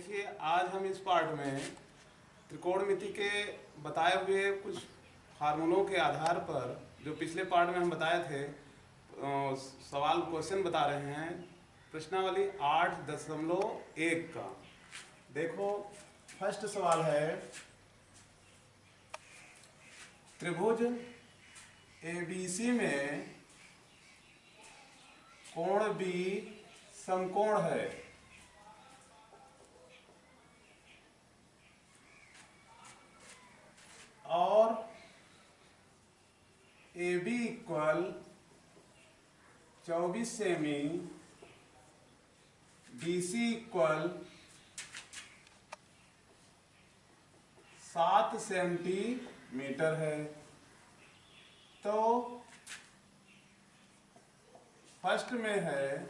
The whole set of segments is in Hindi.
देखिए आज हम इस पार्ट में त्रिकोणमिति के बताए हुए कुछ फार्मूलों के आधार पर जो पिछले पार्ट में हम बताए थे सवाल क्वेश्चन बता रहे हैं प्रश्नावली 8.1 का। देखो फर्स्ट सवाल है त्रिभुज ABC में कोण B समकोण है। और AB equal 24 semi, BC equal 7 centimetre है। तो फर्स्ट में है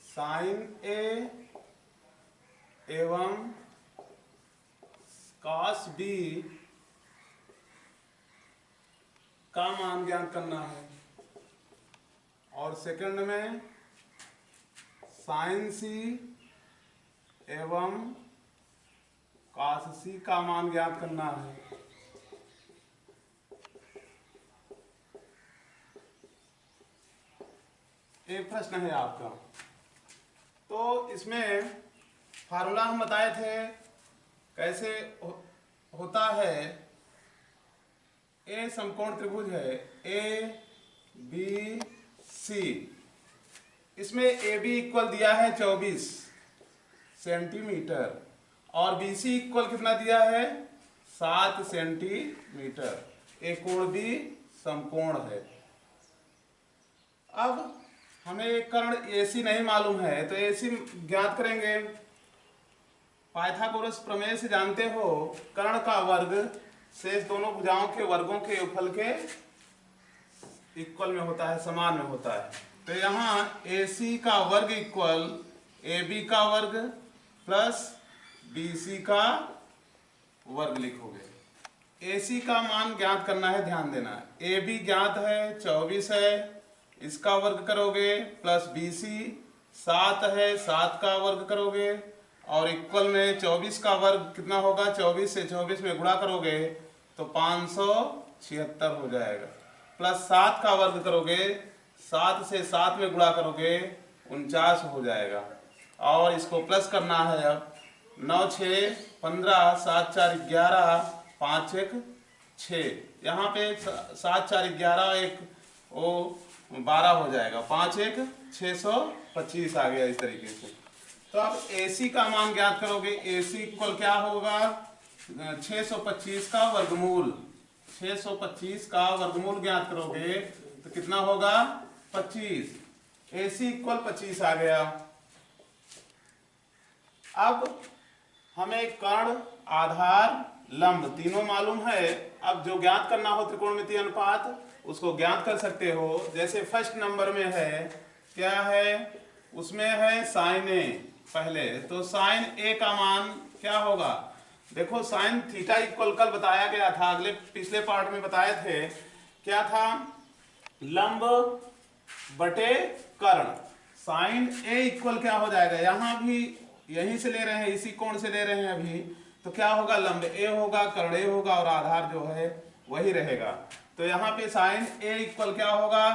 साइन A एवं कॉस B का मान ज्ञात करना है। और सेकंड में साइन C एवं कॉस C का मान ज्ञात करना है। एक प्रश्न है आपका। तो इसमें फार्मूला हम बताए थे कैसे होता है। ए समकोण त्रिभुज है ABC, इसमें AB इक्वल दिया है 24 सेंटीमीटर और BC इक्वल कितना दिया है 7 सेंटीमीटर। ए कोण B समकोण है। अब हमें कर्ण AC नहीं मालूम है तो AC ज्ञात करेंगे। पाइथागोरस प्रमेय से जानते हो कर्ण का वर्ग शेष दोनों भुजाओं के वर्गों के योगफल के इक्वल में होता है, समान में होता है। तो यहाँ AC का वर्ग इक्वल AB का वर्ग प्लस BC का वर्ग लिखोगे। AC का मान ज्ञात करना है, ध्यान देना है। AB ज्ञात है 24 है, इसका वर्ग करोगे प्लस BC 7 है, 7 का वर्ग करोगे और इक्वल में 24 का वर्ग कितना होगा, 24 से 24 में गुणा करोगे तो 576 हो जाएगा। प्लस 7 का वर्ग करोगे, 7 से 7 में गुणा करोगे 49 हो जाएगा। और इसको प्लस करना है। अब 9 6 15, 7 4 11, 5 1 6, यहाँ पे 7 4 11 एक वो 12 हो जाएगा। 5 1 625 आ गया इस तरीके से। तो अब AC का मान ज्ञात करोगे। AC इक्वल क्या होगा 625 का वर्गमूल। 625 का वर्गमूल ज्ञात करोगे तो कितना होगा 25। AC इक्वल 25 आ गया। अब हमें कर्ण, आधार, लंब तीनों मालूम है। अब जो ज्ञात करना हो त्रिकोणमितीय अनुपात उसको ज्ञात कर सकते हो। जैसे फर्स्ट नंबर में है क्या है, उसमें है साइन A पहले। तो साइन A का मान क्या होगा, देखो साइन थीटा इक्वल कल बताया गया था, अगले पिछले पार्ट में बताए थे क्या था, लंब बटे कर्ण। साइन A इक्वल क्या हो जाएगा, यहां भी यहीं से ले रहे हैं, इसी कोण से ले रहे हैं अभी। तो क्या होगा, लंब A होगा, कर्ण A होगा और आधार जो है वही रहेगा। तो यहाँ पे साइन A इक्वल क्या होगा,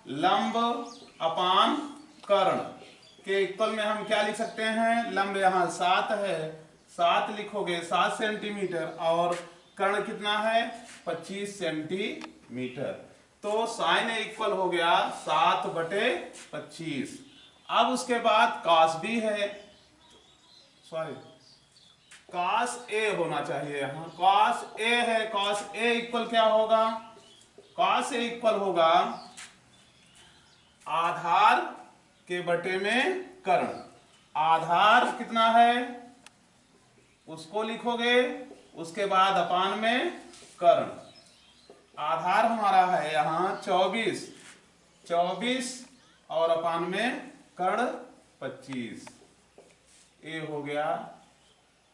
लंब अपान कर्ण के इक्वल में हम क्या लिख सकते हैं, लंब यहाँ 7 है, 7 लिखोगे 7 सेंटीमीटर और कर्ण कितना है 25 सेंटीमीटर। तो साइन A इक्वल हो गया 7 बटे 25। अब उसके बाद कॉस B है, सॉरी कॉस A होना चाहिए, यहाँ कॉस A है। कॉस A इक्वल क्या होगा, कॉस A इक्वल होगा आधार के बटे में कर्ण। आधार कितना है उसको लिखोगे, उसके बाद अपान में कर्ण। आधार हमारा है यहाँ 24 और अपान में कर्ण 25। ए हो गया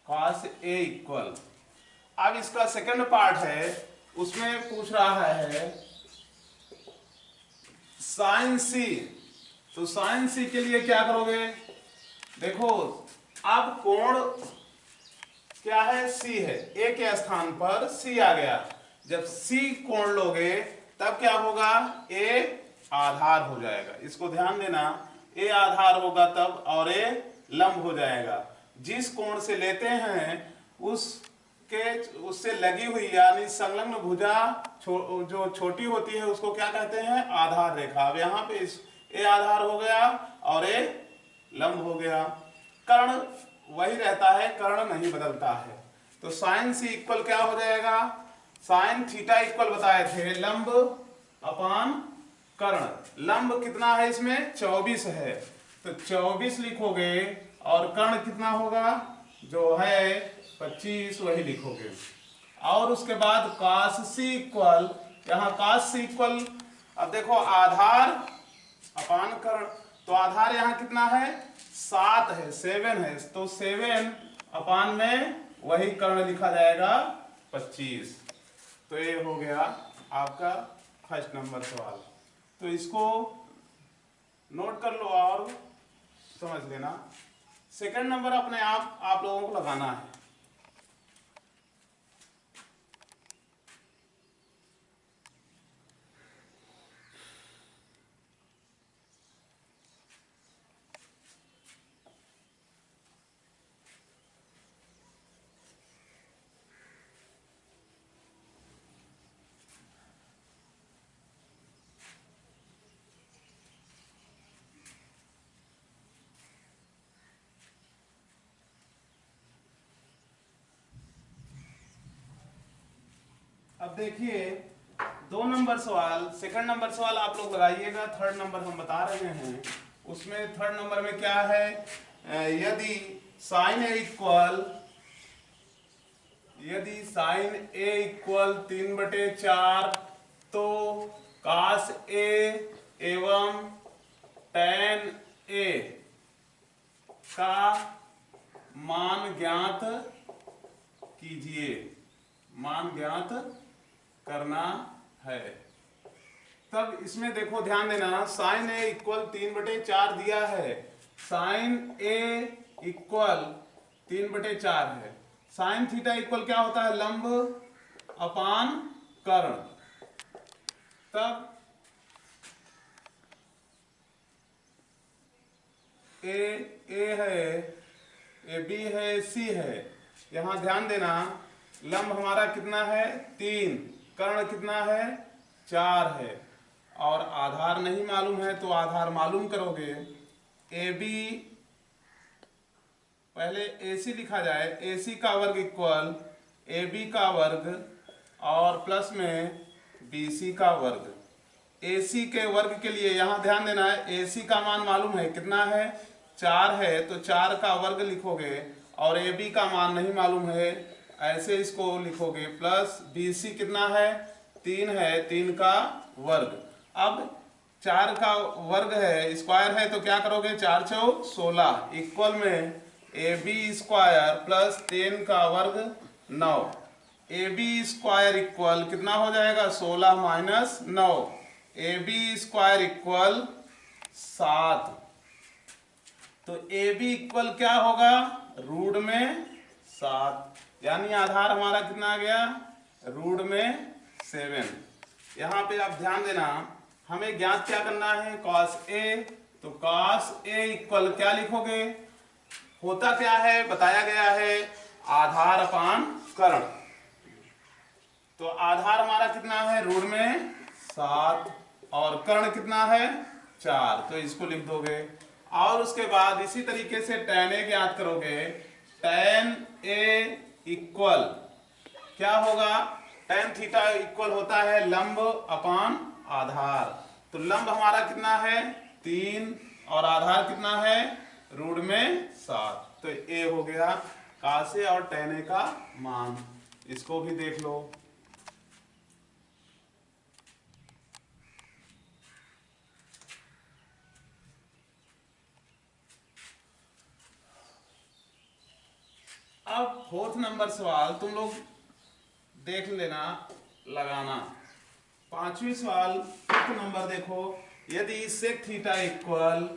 कॉस A इक्वल। अब इसका सेकंड पार्ट है, उसमें पूछ रहा है साइन C। तो साइन C के लिए क्या करोगे, देखो अब कोण क्या है, सी है, ए के स्थान पर सी आ गया। जब सी कोण लोगे तब क्या होगा, ए आधार हो जाएगा। इसको ध्यान देना, ए आधार होगा तब और ए लंब हो जाएगा। जिस कोण से लेते हैं उससे लगी हुई यानी संलग्न भुजा जो छोटी होती है उसको क्या कहते हैं, आधार रेखा। अब यहाँ पे इस ए आधार हो गया और ए लंब हो गया। कर्ण वही रहता है, कर्ण नहीं बदलता है। तो साइन सी इक्वल क्या हो जाएगा, साइन थीटा इक्वल बताए थे लंब अपान कर्ण। लंब कितना है इसमें 24 है, तो 24 लिखोगे और कर्ण कितना होगा जो है 25 वही लिखोगे। और उसके बाद cos सी इक्वल, यहाँ cos सी इक्वल, अब देखो आधार अपान कर्ण, तो आधार यहाँ कितना है 7 है, 7 है, तो 7 अपान में वही कर्ण लिखा जाएगा 25। तो ये हो गया आपका फर्स्ट नंबर सवाल। तो इसको नोट कर लो और समझ लेना। सेकंड नंबर अपने आप लोगों को लगाना है। अब देखिए 2 नंबर सवाल, सेकंड नंबर सवाल आप लोग लगाइएगा, थर्ड नंबर हम बता रहे हैं। उसमें थर्ड नंबर में क्या है, यदि साइन ए इक्वल 3/4 तो cos ए एवं tan ए का मान ज्ञात कीजिए, मान ज्ञात करना है। तब इसमें देखो ध्यान देना, साइन ए इक्वल 3/4 दिया है, साइन ए इक्वल 3/4 है। साइन थीटा इक्वल क्या होता है, लंब अपान कर्ण। तब ए है, ए बी है, सी है। यहां ध्यान देना, लंब हमारा कितना है 3, कर्ण कितना है 4 है, और आधार नहीं मालूम है तो आधार मालूम करोगे। ए बी पहले ए सी लिखा जाए, ए सी का वर्ग इक्वल ए बी का वर्ग और प्लस में बी सी का वर्ग। ए सी के वर्ग के लिए यहाँ ध्यान देना है, ए सी का मान मालूम है कितना है 4 है, तो 4 का वर्ग लिखोगे, और ए बी का मान नहीं मालूम है, ऐसे इसको लिखोगे, प्लस बी सी कितना है 3 है, 3 का वर्ग। अब 4 का वर्ग है, स्क्वायर है, तो क्या करोगे 4 चौक 16 इक्वल में ए बी स्क्वायर प्लस 10 का वर्ग 9। ए बी स्क्वायर इक्वल कितना हो जाएगा 16 minus 9, A B square equal 7। तो ए बी इक्वल क्या होगा रूट में 7, यानी आधार हमारा कितना आ गया रूट में 7। यहाँ पे आप ध्यान देना, हमें ज्ञात क्या करना है cos a, तो cos a इक्वल क्या लिखोगे, होता क्या है बताया गया है आधार अपान कर्ण। तो आधार हमारा कितना है रूट में 7 और कर्ण कितना है 4, तो इसको लिख दोगे। और उसके बाद इसी तरीके से tan a ज्ञात करोगे, tan a इक्वल क्या होगा, tan थीटा इक्वल होता है लंब अपान आधार। तो लंब हमारा कितना है 3 और आधार कितना है रूट में 7, तो a हो गया cos a और tan a का मान। इसको भी देख लो। अब 4th नंबर सवाल तुम लोग देख लेना लगाना। 5वीं सवाल 5th नंबर देखो, यदि सेक थीटा इक्वल,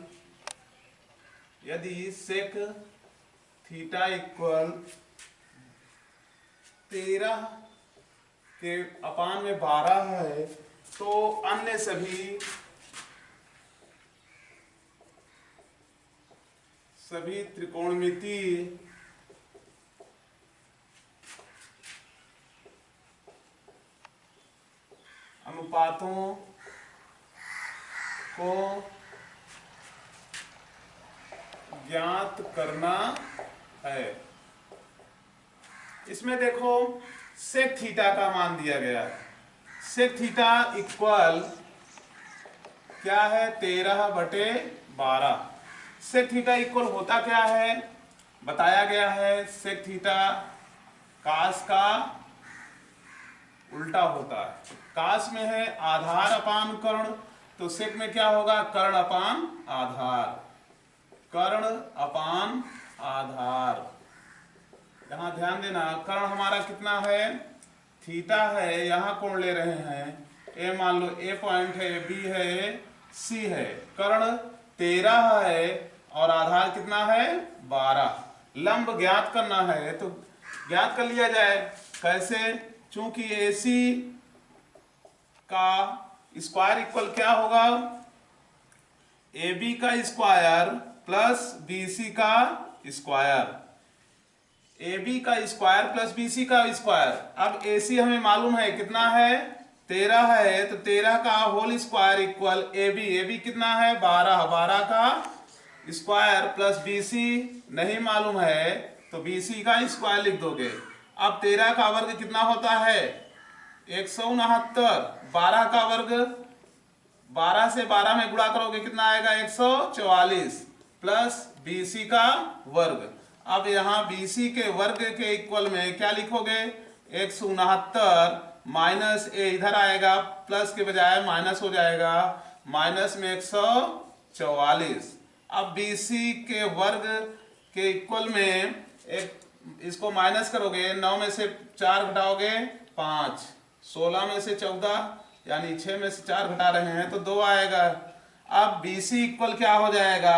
यदि सेक थीटा इक्वल 13 के अपान में 12 है, तो अन्य सभी त्रिकोणमितीय अनुपातों को ज्ञात करना है। इसमें देखो सेक थीटा का मान दिया गया है। सेक थीटा इक्वल क्या है, 13/12। सेक थीटा इक्वल होता क्या है, बताया गया है। सेक थीटा कास का उल्टा होता है। कास में है आधार अपान कर्ण, तो सेक में क्या होगा, कर्ण अपान आधार। कर्ण अपान आधार। यहां ध्यान देना, कर्ण हमारा कितना है, थीटा है। यहां कोण ले रहे हैं, ए मान लो ए पॉइंट है, बी है, सी है। कर्ण 13 है और आधार कितना है, 12। लंब ज्ञात करना है तो ज्ञात कर लिया जाए। कैसे, चूंकि AC का स्क्वायर इक्वल क्या होगा, AB का स्क्वायर प्लस BC का स्क्वायर। AB का स्क्वायर प्लस BC का स्क्वायर। अब AC हमें मालूम है कितना है, 13 है, तो 13 का whole square equal AB। AB कितना है, 12। 12 का स्क्वायर प्लस BC नहीं मालूम है, तो BC का स्क्वायर लिख दोगे। अब 13 का वर्ग कितना होता है, 169। 12 का वर्ग 12 से 12 में गुणा करोगे कितना आएगा, 144 प्लस BC का वर्ग। अब यहां BC के वर्ग के इक्वल में क्या लिखोगे, 169 माइनस ए इधर आएगा, प्लस के बजाय माइनस हो जाएगा, माइनस में 144। अब BC के वर्ग के इक्वल में एक इसको माइनस करोगे, 9 में से 4 घटाओगे 5, 16 में से 14 यानी 6 में से 4 घटा रहे हैं तो 2 आएगा। अब BC इक्वल क्या हो जाएगा,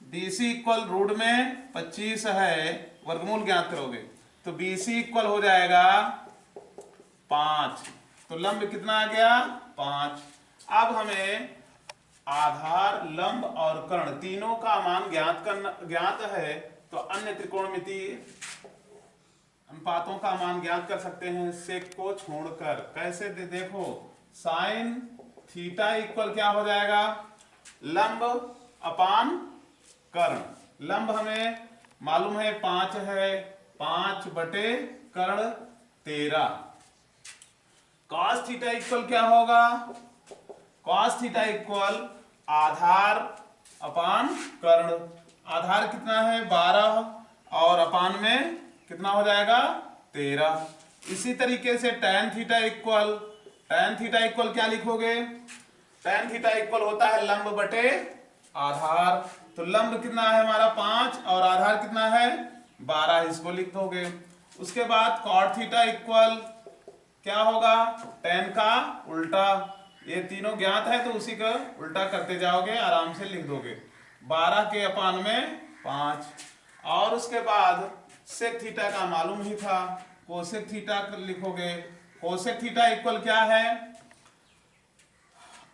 BC इक्वल रूट में 25 है, वर्गमूल ज्ञात करोगे तो BC इक्वल हो जाएगा 5। तो लंब कितना आ गया, 5। अब हमें आधार, लंब और कर्ण तीनों का मान ज्ञात है, तो अन्य त्रिकोणमितीय अनुपातों का मान ज्ञात कर सकते हैं सेक को छोड़कर। कैसे देखो, साइन थीटा इक्वल क्या हो जाएगा, लंब अपान कर्ण। लंब हमें मालूम है 5 है, 5/कर्ण 13। कॉस थीटा इक्वल क्या होगा, कॉस थीटा इक्वल आधार अपान कर्ण। आधार कितना है, 12 और अपान में कितना हो जाएगा, 13। इसी तरीके से tan थीटा इक्वल क्या लिखोगे, tan थीटा इक्वल होता है लंब बटे आधार। तो लंब कितना है हमारा 5 और आधार कितना है 12, इसको लिख दोगे। उसके बाद cot थीटा इक्वल क्या होगा, tan का उल्टा। ये तीनों ज्ञात है तो उसी का उल्टा करते जाओगे, आराम से लिख दोगे, 12 के अपान में 5। और उसके बाद सेक थीटा का मालूम ही था, कोसेक थीटा लिखोगे। कोसेक थीटा इक्वल क्या है,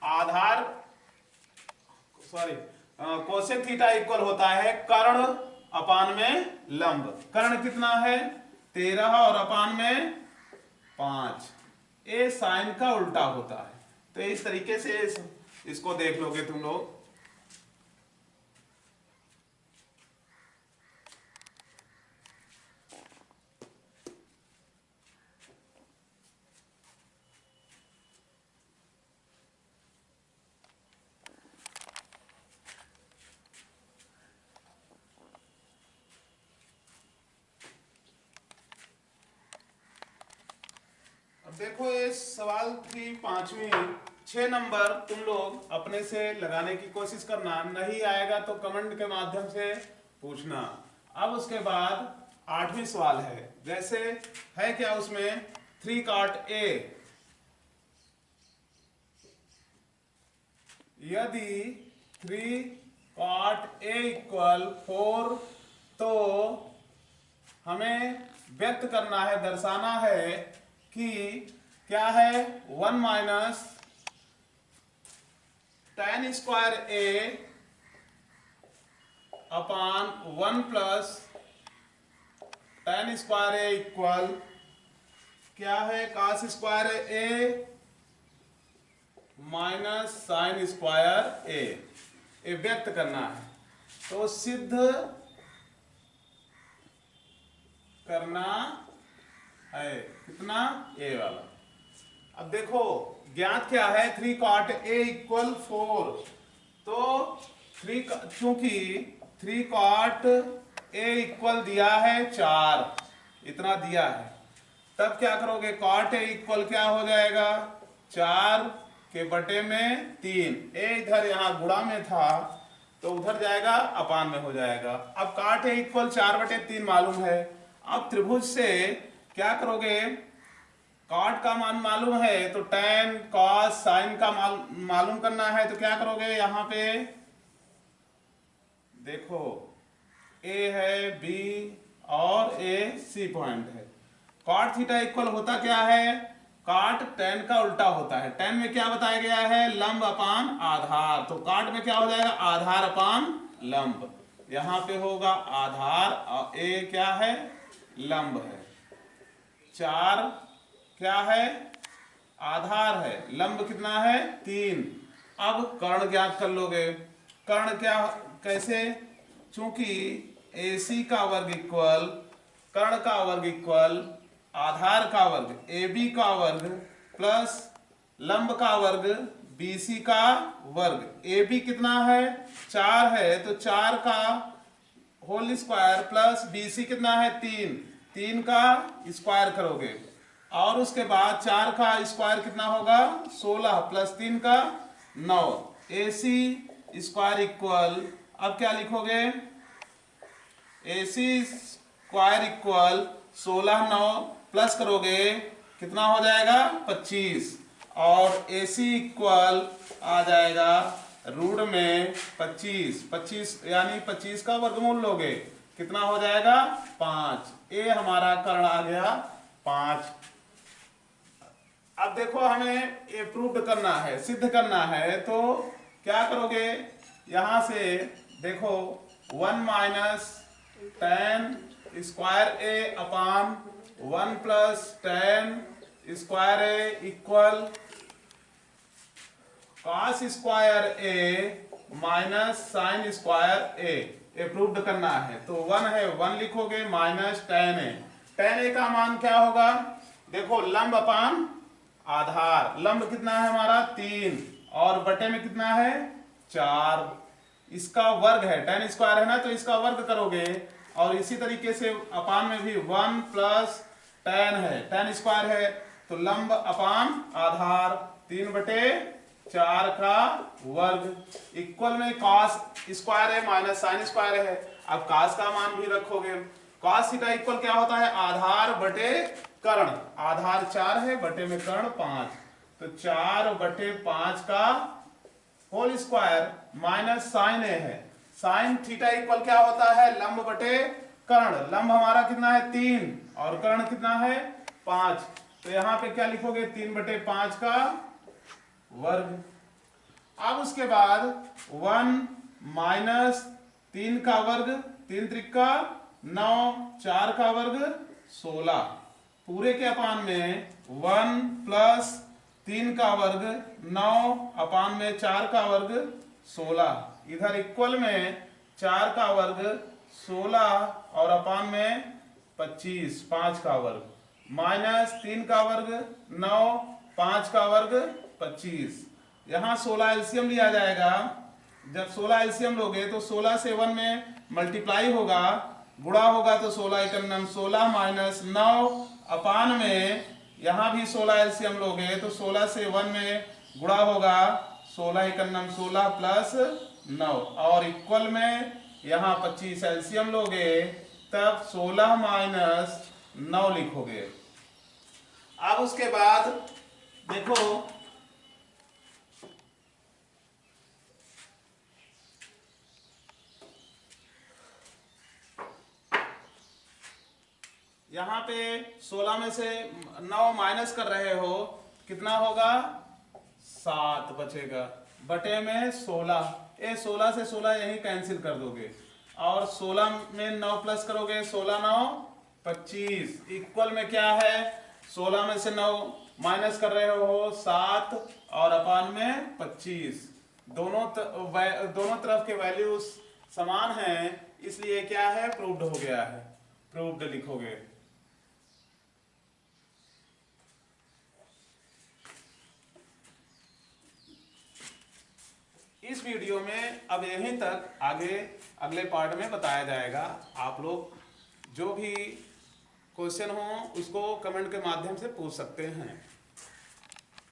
आधार कोसेक थीटा इक्वल होता है कर्ण अपान में लंब। कर्ण कितना है 13 और अपान में 5। ये साइन का उल्टा होता है। तो इस तरीके से इसको देख लोगे तुम लोग। देखो ये सवाल थी 5वीं, 6 नंबर तुम लोग अपने से लगाने की कोशिश करना, नहीं आएगा तो कमेंट के माध्यम से पूछना। अब उसके बाद 8वीं सवाल है, जैसे है क्या उसमें 3 cot A, यदि 3 cot A इक्वल 4 तो हमें व्यक्त करना है, दर्शाना है कि क्या है 1 माइनस tan स्क्वायर ए अपान 1 प्लस tan स्क्वायर ए इक्वल क्या है cos स्क्वायर ए माइनस साइन स्क्वायर ए, ये व्यक्त करना है। तो सिद्ध करना है कितना, ए वाला। अब देखो ज्ञात क्या है, 3 cot a इक्वल 4। तो 3 चूंकि 3 cot a इक्वल दिया है 4, इतना दिया है, तब क्या करोगे, cot a इक्वल क्या हो जाएगा 4 के बटे में 3। a इधर यहां गुणा में था तो उधर जाएगा अपान में हो जाएगा। अब cot a इक्वल 4/3 मालूम है। अब त्रिभुज से क्या करोगे, कॉट का मान मालूम है तो tan cos sin का मालूम करना है, तो क्या करोगे, यहां पे देखो a है, b और a c पॉइंट है। cot थीटा इक्वल होता क्या है, cot tan का उल्टा होता है। tan में क्या बताया गया है, लंब अपान आधार, तो cot में क्या हो जाएगा, आधार अपान लंब। यहां पे होगा आधार और a क्या है, लंब है। 4 क्या है, आधार है, लंब कितना है 3। अब कर्ण ज्ञात कर लोगे। कर्ण क्या, कैसे, चूंकि AC का वर्ग इक्वल कर्ण का वर्ग इक्वल आधार का वर्ग AB का वर्ग प्लस लंब का वर्ग BC का वर्ग। AB कितना है 4 है, तो 4 का होल स्क्वायर प्लस BC कितना है 3 का स्क्वायर करोगे, और उसके बाद 4 का स्क्वायर कितना होगा 16 प्लस 3 का 9। AC स्क्वायर इक्वल, अब क्या लिखोगे, AC स्क्वायर इक्वल 16 9 प्लस करोगे कितना हो जाएगा 25, और AC इक्वल आ जाएगा रूट में 25 यानी 25 का वर्गमूल लोगे कितना हो जाएगा 5। ए हमारा कर्ण आ गया 5। अब देखो हमें ये प्रूव करना है, सिद्ध करना है, तो क्या करोगे, यहां से देखो 1 माइनस tan स्क्वायर ए अपान 1 प्लस tan स्क्वायर ए इक्वल cos स्क्वायर ए माइनस साइन स्क्वायर ए, ये प्रूव्ड करना है। तो 1 है 1 लिखोगे माइनस tan ए का मान क्या होगा, देखो लंब अपान आधार, लंब कितना है हमारा 3 और बटे में कितना है 4, इसका वर्ग है, tan स्क्वायर है ना तो इसका वर्ग करोगे, और इसी तरीके से अपान में भी 1 प्लस tan है, tan स्क्वायर है तो लंब अपान आधार 3/4 का वर्ग इक्वल में cos स्क्वायर है माइनस साइन स्क्वायर है। अब cos का मान भी रखोगे, cos थीटा इक्वल क्या होता है आधार बटे कर्ण, आधार 4 है बटे में कर्ण 5, तो 4/5 का होल स्क्वायर माइनस साइन ए है। साइन थीटा इक्वल क्या होता है लंब बटे कर्ण, लंब हमारा कितना है 3 और कर्ण कितना है 5, तो यहां पे क्या लिखोगे 3/5 का वर्ग। अब उसके बाद 1 माइनस 3 का वर्ग, 3 त्रिका 9, 4 का वर्ग 16, पूरे के अपान में 1 प्लस 3 का वर्ग 9 अपान में 4 का वर्ग 16, इधर इक्वल में 4 का वर्ग 16 और अपान में 25 5 का वर्ग माइनस 3 का वर्ग 9 5 का वर्ग 25। यहां 16 एलसीएम लिया जाएगा, जब 16 एलसीएम लोगे तो 16 से 1 में मल्टीप्लाई होगा, गुणा होगा तो 16 एकम 16 माइनस 9 अपान में यहां भी 16 एलसीएम लोगे तो 16 से 1 में गुणा होगा 16 एकम 16 प्लस 9, और इक्वल में यहां 25 एलसीएम लोगे तब 16 माइनस 9 लिखोगे। अब उसके बाद देखो यहाँ पे 16 में से 9 माइनस कर रहे हो, कितना होगा? 7 बचेगा, बटे में 16। ये 16 से 16 यही कैंसिल कर दोगे, और 16 में 9 प्लस करोगे, 16 9 25, इक्वल में क्या है? 16 में से 9 माइनस कर रहे हो 7, और अपान में 25। दोनों तरफ के वैल्यूज समान हैं, इसलिए क्या है? प्रूव्ड हो गया है। प्रूव्ड लिखोगे। इस वीडियो में अब यहीं तक, आगे अगले पार्ट में बताया जाएगा। आप लोग जो भी क्वेश्चन हो उसको कमेंट के माध्यम से पूछ सकते हैं।